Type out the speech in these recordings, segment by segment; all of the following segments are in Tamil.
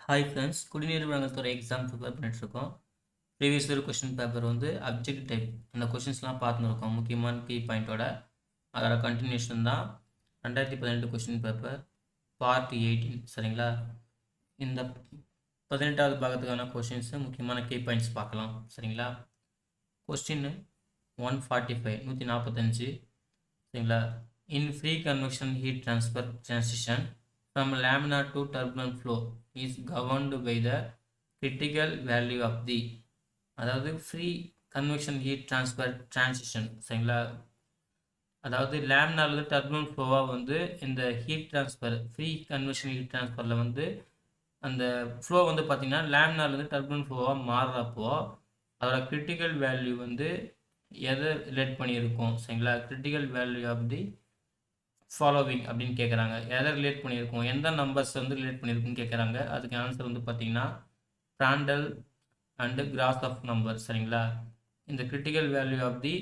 ஹாய் ஃப்ரெண்ட்ஸ், குடிநீர் வழங்கல் எக்ஸாம் ப்ரிப்பேர் பண்ணிட்டுருக்கோம். ப்ரீவியஸ் இயர் கொஷின் பேப்பர் வந்து அப்ஜெக்ட் டைப் அந்த கொஷின்ஸ்லாம் பார்த்துருக்கோம். முக்கியமான கீ பாயிண்ட்டோட அதோட கண்டினியூஷன் தான் 2018 கொஷின் பேப்பர் பார்ட் 18. சரிங்களா? இந்த 18வது பாகத்துக்கான கொஷின்ஸு முக்கியமான கீ பாயிண்ட்ஸ் பார்க்கலாம். சரிங்களா? கொஸ்டின் 145 145. சரிங்களா? இன் free convection heat transfer transition from laminar to turbulent flow is governed by the critical value of the அதாவது free convection heat transfer transition. சரிங்களா? அதாவது லேமினார்லேருந்து டர்புலன்ட் ஃப்ளோவாக வந்து இந்த heat transfer free convection heat ட்ரான்ஸ்ஃபரில் வந்து அந்த ஃப்ளோ வந்து பார்த்திங்கன்னா லேமினார்லேருந்து டர்புலன்ட் ஃப்ளோவாக மாறுறப்போ அதோட கிரிட்டிக்கல் வேல்யூ வந்து எதை ரிலேட் பண்ணியிருக்கோம். சரிங்களா? Critical value of the following அப்படின்னு கேட்குறாங்க. எதை ரிலேட் பண்ணியிருக்கோம், எந்த நம்பர்ஸ் வந்து ரிலேட் பண்ணியிருக்குன்னு கேட்குறாங்க. அதுக்கு ஆன்சர் வந்து பார்த்தீங்கன்னா Prandtl and Grashof number. சரிங்களா? இந்த critical value of the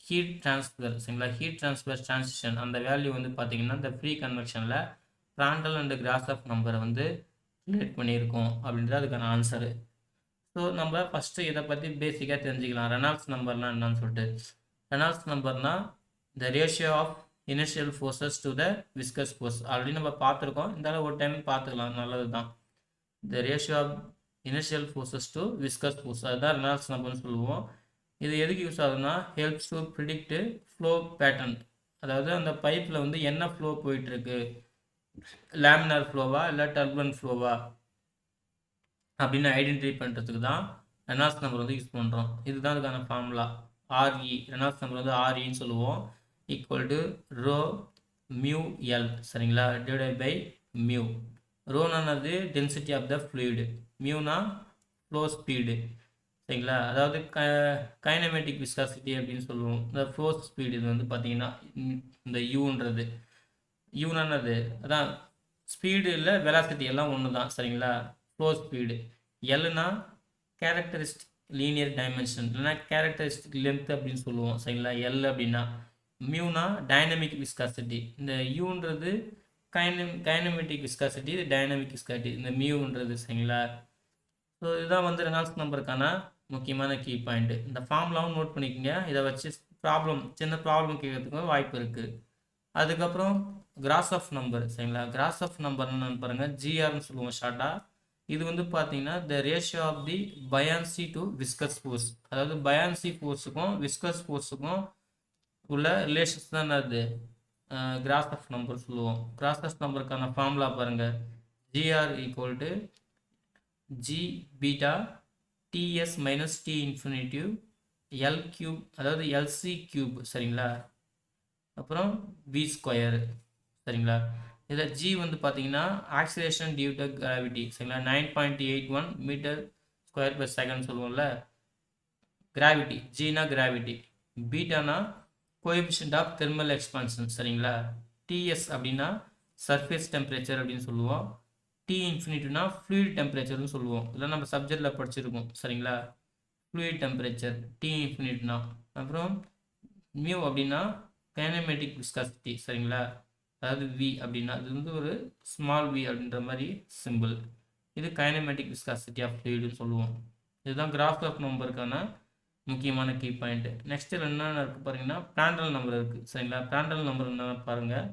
heat transfer. சரிங்களா? ஹீட் ட்ரான்ஸ்ஃபர் டிரான்சிஷன் அந்த வேல்யூ வந்து பார்த்தீங்கன்னா இந்த ஃப்ரீ கன்வெக்ஷனில் பிராண்டல் அண்டு கிராஸ் ஆஃப் நம்பரை வந்து ரிலேட் பண்ணியிருக்கோம் அப்படின்றது அதுக்கான ஆன்சரு. ஸோ நம்ம ஃபஸ்ட்டு இதை பற்றி பேசிக்காக தெரிஞ்சுக்கலாம். ரெனால்ட்ஸ் நம்பர்னால் என்னன்னு சொல்லிட்டு. ரெனால்ட்ஸ் நம்பர்னால் the ratio of inertial forces to the viscous force. Already நம்ம பார்த்துருக்கோம், இருந்தாலும் ஒரு டைம் பார்த்துக்கலாம், நல்லது தான். The ratio of inertial forces to viscous force, அதுதான் ரெனால்ட்ஸ் நம்பர்னு சொல்லுவோம். இது எதுக்கு யூஸ் ஆகுதுன்னா helps to predict flow pattern. அதாவது அந்த பைப்பில் வந்து என்ன ஃப்ளோ போயிட்டுருக்கு, லேமினார் ஃப்ளோவா இல்லை டர்புலன்ட் ஃப்ளோவா அப்படின்னு ஐடென்டிஃபை பண்ணுறதுக்கு தான் ரெனால்ட்ஸ் நம்பர் வந்து யூஸ் பண்ணுறோம். இதுதான் அதுக்கான ஃபார்முலா. ஆர்இ ரெனால்ட்ஸ் நம்பர் வந்து ஆர்இன்னு சொல்லுவோம். Equal to rho mu L. சரிங்களா? Divide by mu. ரோனானது டென்சிட்டி ஆஃப் த ஃப்ளூயிடு, மியூனா ஃப்ளோ ஸ்பீடு. சரிங்களா? அதாவது கைனமேட்டிக் விஸ்காசிட்டி அப்படின்னு சொல்லுவோம். இந்த ஃப்ளோ ஸ்பீடு இது வந்து பார்த்தீங்கன்னா இந்த யூன்றது யூனானது அதான் ஸ்பீடு இல்லை வெலாசிட்டி எல்லாம் ஒன்று தான். சரிங்களா? Flow speed. எல்னா கேரக்டரிஸ்டிக் லீனியர் டைமென்ஷன் இல்லைனா கேரக்டரிஸ்டிக் லென்த் அப்படின்னு சொல்லுவோம். சரிங்களா? எல் அப்படின்னா மியூனா டைனமிக் விஸ்காசிட்டி. இந்த யூன்றது கைனமெட்டிக் விஸ்காசிட்டி, இது டைனமிக் விஸ்காசிட்டி இந்த மியூன்றது. சரிங்களா? ஸோ இதுதான் வந்து ரெனால்ட்ஸ் நம்பருக்கான முக்கியமான கீ பாயிண்ட்டு. இந்த ஃபார்முலாவும் நோட் பண்ணிக்கோங்க. இதை வச்சு சின்ன ப்ராப்ளம் கேட்கறதுக்கு வாய்ப்பு இருக்குது. அதுக்கப்புறம் கிராஸ் ஆஃப் நம்பர். சரிங்களா? கிராஸ் ஆஃப் நம்பர் என்னன்னு பாருங்கள், ஜிஆர்னு சொல்லுவோம் ஷார்ட்டாக. இது வந்து பார்த்தீங்கன்னா the ratio of the buoyancy to viscous force. அதாவது பயான்சி ஃபோர்ஸுக்கும் விஸ்கஸ் ஃபோர்ஸுக்கும் உள்ள ரிலேஷன்ஸ் தான் அது கிராஸ் ஆஃப் நம்பர் சொல்லுவோம். கிராஸ் ஆஃப் நம்பருக்கான ஃபார்முலா பாருங்கள், GR equal to G beta TS minus T infinitive L cube, அதாவது எல்சி கியூப். சரிங்களா? அப்புறம் வி ஸ்கொயர். சரிங்களா? இதில் ஜி வந்து பார்த்தீங்கன்னா ஆக்சிலேஷன் டியூ டு கிராவிட்டி. சரிங்களா? 9.81 மீட்டர் ஸ்கொயர் பர் செகண்ட் சொல்லுவோம்ல. கிராவிட்டி, ஜினா கிராவிட்டி, பீட்டானா கோஎஃபிஷியன்ட் ஆஃப் தெர்மல் எக்ஸ்பான்ஷன். சரிங்களா? டிஎஸ் அப்படின்னா சர்ஃபேஸ் டெம்பரேச்சர் அப்படின்னு சொல்லுவோம். டி இன்ஃபினிட்டினா ஃப்ளூயிட் டெம்பரேச்சர்னு சொல்லுவோம். இதெல்லாம் நம்ம சப்ஜெக்டில் படிச்சிருக்கோம். சரிங்களா? ஃப்ளூயிட் டெம்பரேச்சர் டி இன்ஃபினிட்னா. அப்புறம் மியூ அப்படின்னா கைனமேட்டிக் விஸ்காசிட்டி. சரிங்களா? அதாவது வி அப்படின்னா இது வந்து ஒரு ஸ்மால் வி அப்படின்ற மாதிரி சிம்பிள். இது கைனமேட்டிக் விஸ்காசிட்டி ஆஃப் ஃப்ளூயிட்னு சொல்லுவோம். இதுதான் கிராஸ் ஆஃப் நம்பருக்கான முக்கியமான கீ பாயிண்ட். நெக்ஸ்ட் என்னென்ன இருக்குது பாருங்கன்னா பிராண்டல் நம்பர் இருக்குது. சரிங்களா? பிராண்டல் நம்பர் என்னென்ன பாருங்கள்,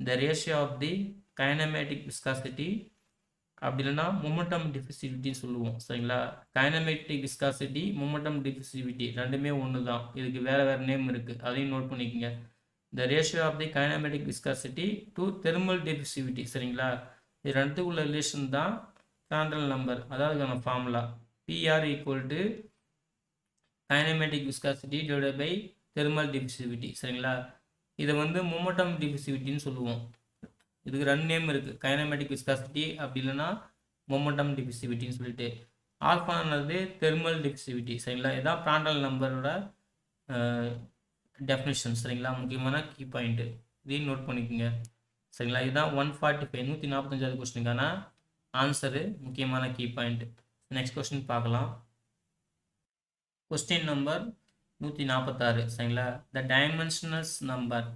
the ratio of the kinematic viscosity அப்படி இல்லைன்னா மொமெண்டம் டிஃபிசிவிட்டின்னு சொல்லுவோம். சரிங்களா? கைனமேட்டிக் விஸ்காசிட்டி மொமெண்டம் டிஃபிசிவிட்டி ரெண்டுமே ஒன்று தான். இதுக்கு வேறு வேறு நேம் இருக்குது, அதையும் நோட் பண்ணிக்கோங்க. The ratio of the kinematic viscosity to thermal diffusivity. சரிங்களா? இது ரெண்டுக்குள்ள ரிலேஷன் தான் பிராண்டல் நம்பர். அதாவது formula PR equal to kinematic viscosity divided by thermal diffusivity. சரிங்களா? இதை வந்து மொமெண்டம் டிஃபிசிவிட்டின்னு சொல்லுவோம். இதுக்கு ரெண்டு நேம் இருக்குது, கைனமேட்டிக் விஸ்காசிட்டி அப்படி இல்லைன்னா மொமெண்டம் டிஃபிசிவிட்டின்னு சொல்லிட்டு. ஆல்ஃபானது தெர்மல் டிஃபிசிவிட்டி. சரிங்களா? இதான் பிராண்டல் நம்பரோட டெஃபினிஷன். சரிங்களா? முக்கியமான கீ பாயிண்ட்டு இதையும் நோட் பண்ணிக்கோங்க. சரிங்களா? இதுதான் 145 145வது கொஸ்டினுக்கான ஆன்சரு, முக்கியமான கீ பாயிண்ட். நெக்ஸ்ட் கொஸ்டின் பார்க்கலாம். Question number 146. சரிங்களா? த டைமென்ஷனல்ஸ் number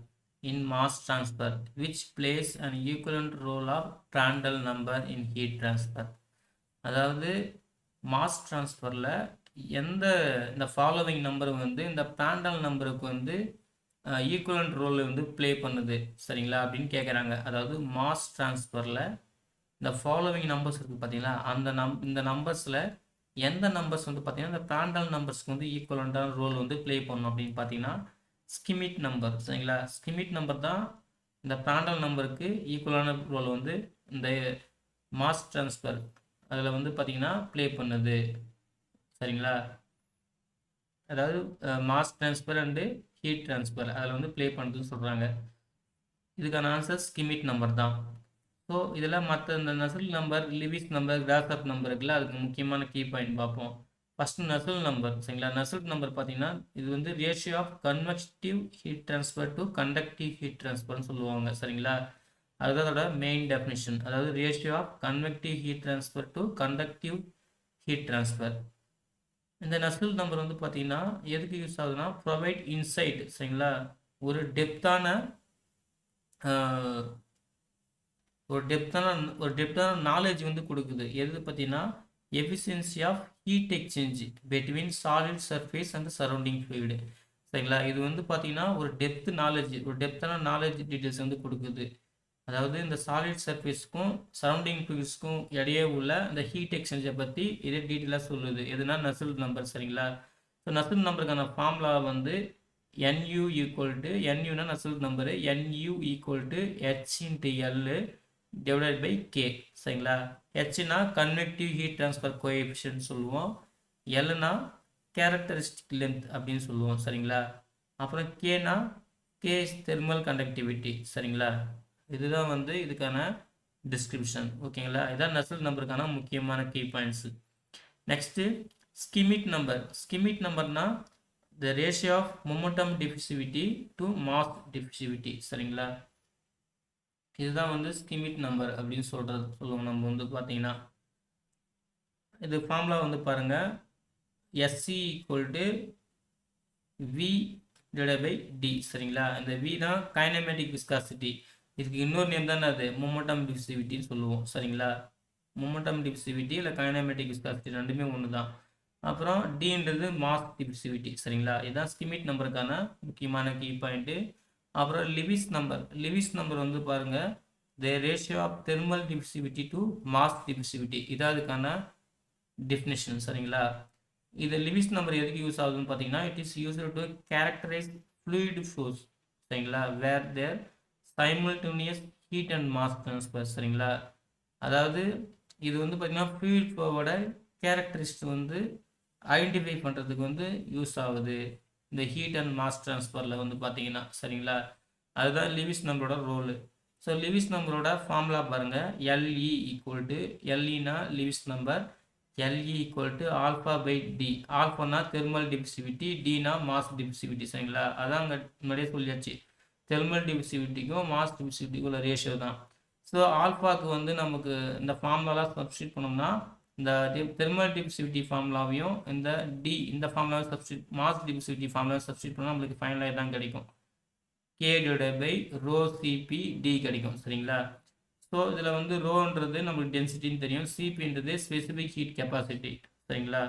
in mass transfer which plays an equivalent role of Prandtl number in heat transfer. அதாவது மாஸ் ட்ரான்ஸ்ஃபரில் எந்த இந்த ஃபாலோவிங் நம்பர் வந்து இந்த பிராண்டல் நம்பருக்கு வந்து ஈக்குவலண்ட் ரோல் வந்து ப்ளே பண்ணுது சரிங்களா அப்படின்னு கேட்குறாங்க. அதாவது மாஸ் ட்ரான்ஸ்ஃபரில் இந்த ஃபாலோவிங் நம்பர்ஸ் இருக்குது பார்த்தீங்களா, இந்த நம்பர்ஸில் எந்த நம்பர்ஸ் வந்து பார்த்தீங்கன்னா இந்த பிராண்டல் நம்பர்ஸ்க்கு வந்து ஈக்குவலண்டான ரோல் வந்து ப்ளே பண்ணணும் அப்படின்னு பார்த்தீங்கன்னா ஸ்கிமிட் நம்பர் சரிங்களா. ஸ்கிமிட் நம்பர் தான் இந்த பிராண்டல் நம்பருக்கு ஈக்குவலான ரோல் வந்து இந்த மாஸ் ட்ரான்ஸ்ஃபர் அதில் வந்து பார்த்தீங்கன்னா ப்ளே பண்ணுது சரிங்களா. அதாவது mass transfer and heat transfer அதில் வந்து ப்ளே பண்ணுறதுன்னு சொல்கிறாங்க. இதுக்கான ஆன்சர் ஸ்கிமிட் நம்பர் தான். ஸோ இதில் மற்ற இந்த Nusselt number, Lewis number, Grashof number இருக்குல்ல, அதுக்கு முக்கியமான கீ பாயிண்ட் பார்ப்போம். ஃபஸ்ட்டு நசல் நம்பர் சரிங்களா. நசல் நம்பர் பார்த்தீங்கன்னா இது வந்து ratio of convective heat transfer to conductive heat ட்ரான்ஸ்ஃபர்னு சொல்லுவாங்க சரிங்களா. அதுதான் அதோட மெயின் டெஃபினிஷன். அதாவது ratio of convective heat transfer to conductive heat transfer. இந்த நஸ்ல் நம்பர் வந்து பார்த்தீங்கன்னா எதுக்கு யூஸ் ஆகுதுன்னா ப்ரொவைட் இன்சைட் சரிங்களா. ஒரு டெப்த்தான நாலேஜ் வந்து கொடுக்குது. எது பார்த்தீங்கன்னா efficiency of heat exchange between solid surface and surrounding fluid சரிங்களா. இது வந்து பார்த்தீங்கன்னா ஒரு டெப்த்தான நாலேஜ் டீட்டெயில்ஸ் வந்து கொடுக்குது. அதாவது இந்த சாலிட் சர்ஃபேஸ்க்கும் சரௌண்டிங் ஃப்ளூயிட்ஸ்க்கும் இடையே உள்ள இந்த ஹீட் எக்ஸ்சேஞ்சை பற்றி இதே டீட்டெயிலாக சொல்லுது. எதுனா நஸ்ல் நம்பர் சரிங்களா. ஸோ நஸ்ல் நம்பருக்கான ஃபார்முலா வந்து NU ஈக்குவல் டு NUனா Nusselt number NU equal to H into L divided by K சரிங்களா. Hனா கன்வெக்டிவ் ஹீட் ட்ரான்ஸ்ஃபர் கோஎஃபிஷியன்ட் சொல்லுவோம். Lனா கேரக்டரிஸ்டிக் லென்த் அப்படின்னு சொல்லுவோம் சரிங்களா. அப்புறம் Kனா K தெர்மல் கண்டக்டிவிட்டி சரிங்களா. இதுதான் வந்து இதுக்கான டிஸ்கிரிப்ஷன் ஓகேங்களா. இதான் நஸ்ல் நம்பருக்கான முக்கியமான கீ பாயிண்ட்ஸு. நெக்ஸ்ட்டு ஸ்கிமிட் நம்பர்னா the ratio of momentum diffusivity to mass diffusivity சரிங்களா. இதுதான் வந்து ஸ்கிமிட் நம்பர் அப்படின்னு சொல்லுவோம் நம்ம வந்து பார்த்தீங்கன்னா. இது ஃபார்முலா வந்து பாருங்கள் SC equal to V divided by D சரிங்களா. இந்த V தான் கைனமேட்டிக் விஸ்காசிட்டி. இதுக்கு இன்னொரு நேம் தானே அது மொமெண்டம் டிஃபிசிவிட்டின்னு சொல்லுவோம் சரிங்களா. மொமெண்டம் டிஃபிசிவிட்டி இல்லை கைனமேட்டிக் விஸ்காசிட்டி ரெண்டுமே ஒன்று தான். அப்புறம் Dன்றது மாஸ் டிஃபிசிவிட்டி சரிங்களா. இதுதான் ஸ்கிமிட் நம்பருக்கான முக்கியமான கீ பாயிண்ட்டு. அப்புறம் லிவிஸ் நம்பர் வந்து பாருங்கள் the ratio of thermal diffusivity to mass diffusivity இதான் அதுக்கான டெஃபினிஷன் சரிங்களா. இது லிவிஸ் நம்பர் எதுக்கு யூஸ் ஆகுதுன்னு பார்த்தீங்கன்னா it is used to characterize fluid flows சரிங்களா where there simultaneous heat and mass transfer சரிங்களா. அதாவது இது வந்து பார்த்தீங்கன்னா ஃப்ளூயிட் ஃப்ளோவோட கேரக்டரிஸ்டிக் வந்து ஐடென்டிஃபை பண்ணுறதுக்கு வந்து யூஸ் ஆகுது இந்த ஹீட் அண்ட் மாஸ் ட்ரான்ஸ்ஃபரில் வந்து பார்த்தீங்கன்னா சரிங்களா. அதுதான் லிவிஸ் நம்பரோட ரோலு. ஸோ லிவிஸ் நம்பரோட ஃபார்முலா பாருங்கள் LE ஈக்குவல் டு LEனா Lewis number LE equal to alpha by D. ஆல்ஃபானா தெர்மல் டிஃபிசிவிட்டி, டினா மாஸ் டிஃபிசிவிட்டி சரிங்களா. அதான் அங்கே முன்னாடியே சொல்லியாச்சு தெர்மல் டிஃபிசிவிட்டிக்கும் மாஸ் டிஃபிசிவிட்டிக்கும் உள்ள ரேஷியோ தான். ஸோ ஆல்ஃபாவுக்கு வந்து நமக்கு இந்த ஃபார்முலாலாம் சப்ஸ்டியூட் பண்ணோம்னா இந்த தெர்மல் டிஃபிசிவிட்டி ஃபார்முலாவையும் இந்த ஃபார்முலாவை மாஸ் டிஃபிசிவிட்டி ஃபார்முலாவை சப்ஸ்டியூட் பண்ணால் நம்மளுக்கு ஃபைனலாக தான் கிடைக்கும் K divided by rho CP T கிடைக்கும் சரிங்களா. ஸோ இதில் வந்து ரோன்றது நம்மளுக்கு டென்சிட்டின்னு தெரியும், சிபின்றது ஸ்பெசிஃபிக் ஹீட் கெப்பாசிட்டி சரிங்களா,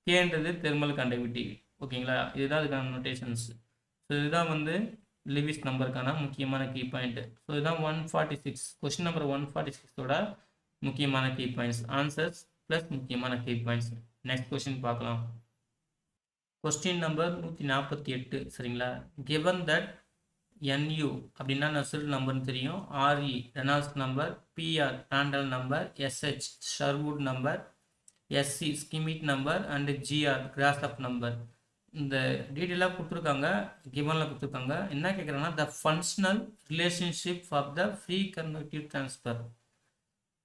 கேன்றது தெர்மல் கண்டக்டிவிட்டி ஓகேங்களா. இதுதான் அதுக்கான நோட்டேஷன்ஸ். ஸோ இதுதான் வந்து லிவிஸ் நம்பருக்கான முக்கியமான கீ பாயிண்ட். ஸோ இதுதான் 146 கொஸ்டின் நம்பர் 146ஓட முக்கியமான கீ பாயிண்ட்ஸ், ஆன்சர்ஸ் ப்ளஸ் முக்கியமான கீ பாயிண்ட்ஸ். நெக்ஸ்ட் கொஸ்டின் பார்க்கலாம். கொஸ்டின் நம்பர் 148 சரிங்களா. கிவன் தட் NU அப்படின்னா நஸ்ல் நம்பர்னு தெரியும், RE Reynolds number, PR Prandtl number, SH Sherwood number, SC Schmidt number and GR Grashof number. இந்த டீட்டெயிலாக கொடுத்துருக்காங்க, கிவனில் கொடுத்துருக்காங்க. என்ன கேட்குறாங்கன்னா the functional relationship of the free convective transfer.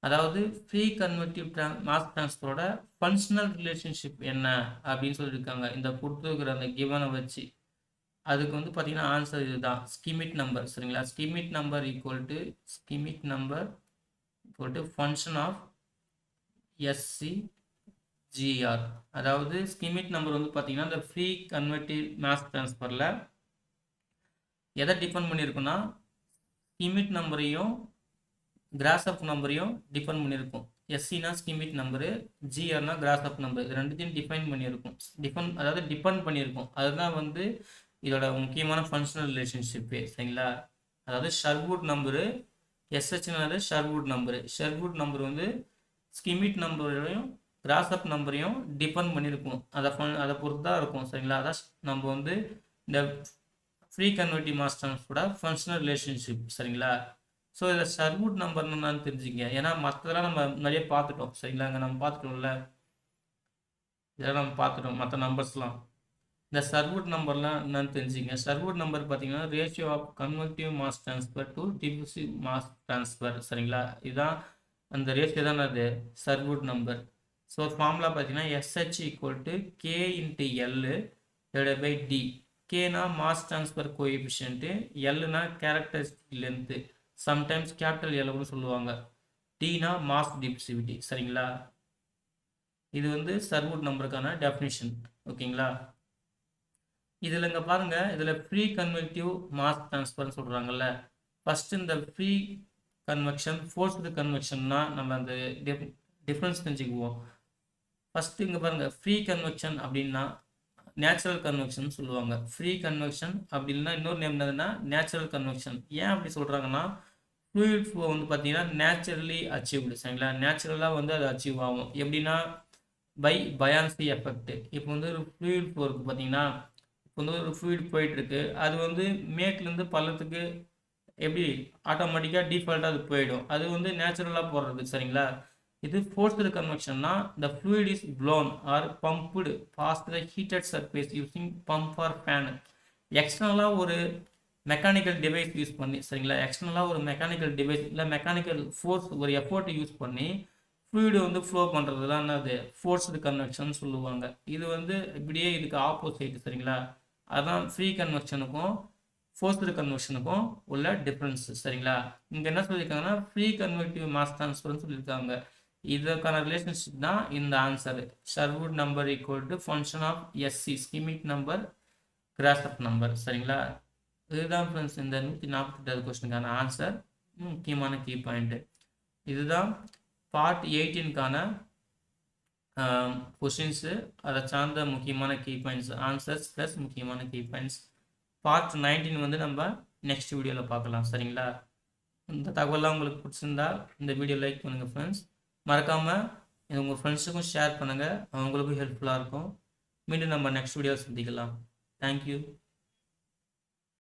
அதாவது ஃப்ரீ கன்வெக்டிவ் மாஸ் ட்ரான்ஸ்ஃபரோட ஃபங்க்ஷனல் ரிலேஷன்ஷிப் என்ன அப்படின்னு சொல்லியிருக்காங்க இந்த கொடுத்துருக்குற அந்த கிவனை வச்சு. அதுக்கு வந்து பார்த்தீங்கன்னா ஆன்சர் இதுதான் ஸ்கிமிட் நம்பர் சரிங்களா. Schmidt number equal to function of SCGR. அதாவது ஸ்கிமிட் நம்பர் வந்து பார்த்தீங்கன்னா இந்த ஃப்ரீ கன்வெக்டிவ் மாஸ் ட்ரான்ஸ்ஃபரில் எதை டிபெண்ட் பண்ணியிருக்குன்னா ஸ்கிமிட் நம்பரையும் கிராஸ்ஹாப் நம்பரையும் டிபெண்ட் பண்ணியிருக்கும். எஸ்சினா ஸ்கிமிக் நம்பரு, ஜிஆர்னா கிராஸ் ஆஃப் நம்பர். இது ரெண்டுத்தையும் டிஃபைன் பண்ணியிருக்கும். அதாவது டிபெண்ட் பண்ணியிருக்கும். அதுதான் வந்து இதோட முக்கியமான ஃபங்க்ஷனல் ரிலேஷன்ஷிப்பே. சரிங்களா? அதாவது ஷர்வுட் நம்பரு, எஸ்ஹெச்னால ஷர்வுட் நம்பரு. ஷர்வுட் நம்பர் வந்து ஸ்கிமிக் நம்பரையும் கிராஸ் ஆஃப் நம்பரையும் டிபெண்ட் பண்ணியிருக்கும். அதை பொறுத்து தான் இருக்கும். சரிங்களா? அதான் நம்ம வந்து இந்த ஃப்ரீ கன்வெர்ட்டிவ் மாஸ் ட்ரான்ஸ்ஃபரோட ஃபங்க்ஷனல் ரிலேஷன்ஷிப். சரிங்களா? ஸோ இதில் ஷர்வுட் நம்பர்னு என்னன்னு தெரிஞ்சுங்க. ஏன்னா மற்றதெல்லாம் நம்ம நிறைய பார்த்துட்டோம். சரிங்களா? இங்கே நம்ம பார்த்துட்டோம்ல, இதெல்லாம் நம்ம பார்த்துட்டோம் மற்ற நம்பர்ஸ்லாம். இந்த ஷர்வுட் நம்பர்லாம் என்னன்னு தெரிஞ்சுங்க. ஷர்வுட் நம்பர் பார்த்தீங்கன்னா ratio of convective mass transfer to diffusive mass transfer. சரிங்களா? இதுதான் அந்த ரேஷியோ தான் அது ஷர்வுட் நம்பர். ஸோ ஃபார்முலா பார்த்தீங்கன்னா SH equal to K into L divided by D. கேனா மாஸ் ட்ரான்ஸ்ஃபர் கோஎஃபிஷியன்ட்டு, எல்னா characteristic length, sometimes capital L கூட சொல்லுவாங்க. டீனா மாஸ் டிஃப்யூசிவிட்டி. சரிங்களா? இது வந்து ஷர்வுட் நம்பருக்கான டெஃபினிஷன். ஓகேங்களா? இதில் இங்கே பாருங்கள், இதில் ஃப்ரீ கன்வெக்டிவ் மாஸ் ட்ரான்ஸ்ஃபர்னு சொல்கிறாங்கல்ல. ஃபஸ்ட்டு இந்த ஃப்ரீ கன்வெக்ஷன், ஃபோர்ஸ்டு கன்வெக்ஷன்னா நம்ம அந்த டிஃப்ரென்ஸ் தெரிஞ்சுக்குவோம். ஃபஸ்ட்டு இங்கே பாருங்கள், ஃப்ரீ கன்வெக்ஷன் அப்படின்னா நேச்சுரல் கன்வெக்ஷன் சொல்லுவாங்க. ஃப்ரீ கன்வெக்ஷன் அப்படி இல்லைன்னா இன்னொரு நேம் என்னதுன்னா நேச்சுரல் கன்வெக்ஷன். ஏன் அப்படி சொல்கிறாங்கன்னா ஃப்ளூயிட் ஃப்ளோ வந்து பார்த்தீங்கன்னா நேச்சுரலி அச்சீவ்டு. சரிங்களா? நேச்சுரலாக வந்து அது அச்சீவ் ஆகும். எப்படின்னா பை பயான்சி எஃபெக்ட். இப்போ வந்து ஒரு ஃப்ளூயிட் ஃப்ளோ இருக்குது பார்த்தீங்கன்னா, இப்போ வந்து ஒரு ஃப்ளூயிட் போயிட்டுருக்கு, அது வந்து மேட்லேருந்து பள்ளத்துக்கு எப்படி ஆட்டோமேட்டிக்காக டிஃபால்ட்டாக அது போயிடும். அது வந்து நேச்சுரலாக போடுறது. சரிங்களா? இது forced கன்வெக்ஷன்னா the fluid is blown or pumped past the heated surface using pump or fan. எக்ஸ்டர்னலாக ஒரு மெக்கானிக்கல் டிவைஸ் யூஸ் பண்ணி, சரிங்களா? எக்ஸ்டர்னலாக ஒரு மெக்கானிக்கல் டிவைஸ் இல்லை மெக்கானிக்கல் ஃபோர்ஸ் ஒரு எஃபோர்ட் யூஸ் பண்ணி ஃப்ளூயிடு வந்து ஃப்ளோ பண்ணுறது தான் என்னது ஃபோர்ஸ்டு கன்வெக்ஷன் சொல்லுவாங்க. இது வந்து இப்படியே இதுக்கு ஆப்போசிட். சரிங்களா? அதுதான் ஃப்ரீ கன்வெக்ஷனுக்கும் ஃபோர்ஸ்டு கன்வெக்ஷனுக்கும் உள்ள டிஃப்ரென்ஸ். சரிங்களா? இங்கே என்ன சொல்லியிருக்காங்கன்னா ஃப்ரீ கன்வெக்டிவ் மாஸ் ட்ரான்ஸ்ஃபர்னு சொல்லியிருக்காங்க. இதற்கான ரிலேஷன்ஷிப் தான் இந்த answer. Sherwood number equal to function of SC Schmidt number Grashof number. சரிங்களா? இதுதான் ஃப்ரெண்ட்ஸ் இந்த 148வது கொஸ்டினுக்கான ஆன்சர். முக்கியமான கீ பாயிண்ட்டு இதுதான். பார்ட் 18க்கான கொஷின்ஸு, அதை சார்ந்த முக்கியமான கீ பாயிண்ட்ஸ், ஆன்சர்ஸ் ப்ளஸ் முக்கியமான கீ பாயிண்ட்ஸ். பார்ட் 19 வந்து நம்ம நெக்ஸ்ட் வீடியோவில் பார்க்கலாம். சரிங்களா? இந்த தகவலாம் உங்களுக்கு பிடிச்சிருந்தா இந்த வீடியோ லைக் பண்ணுங்கள் ஃப்ரெண்ட்ஸ். மறக்காமல் இது உங்கள் ஃப்ரெண்ட்ஸுக்கும் ஷேர் பண்ணுங்கள், அவங்களுக்கும் ஹெல்ப்ஃபுல்லாக இருக்கும். மீண்டும் நம்ம நெக்ஸ்ட் வீடியோ சந்திக்கலாம். தேங்க்யூ.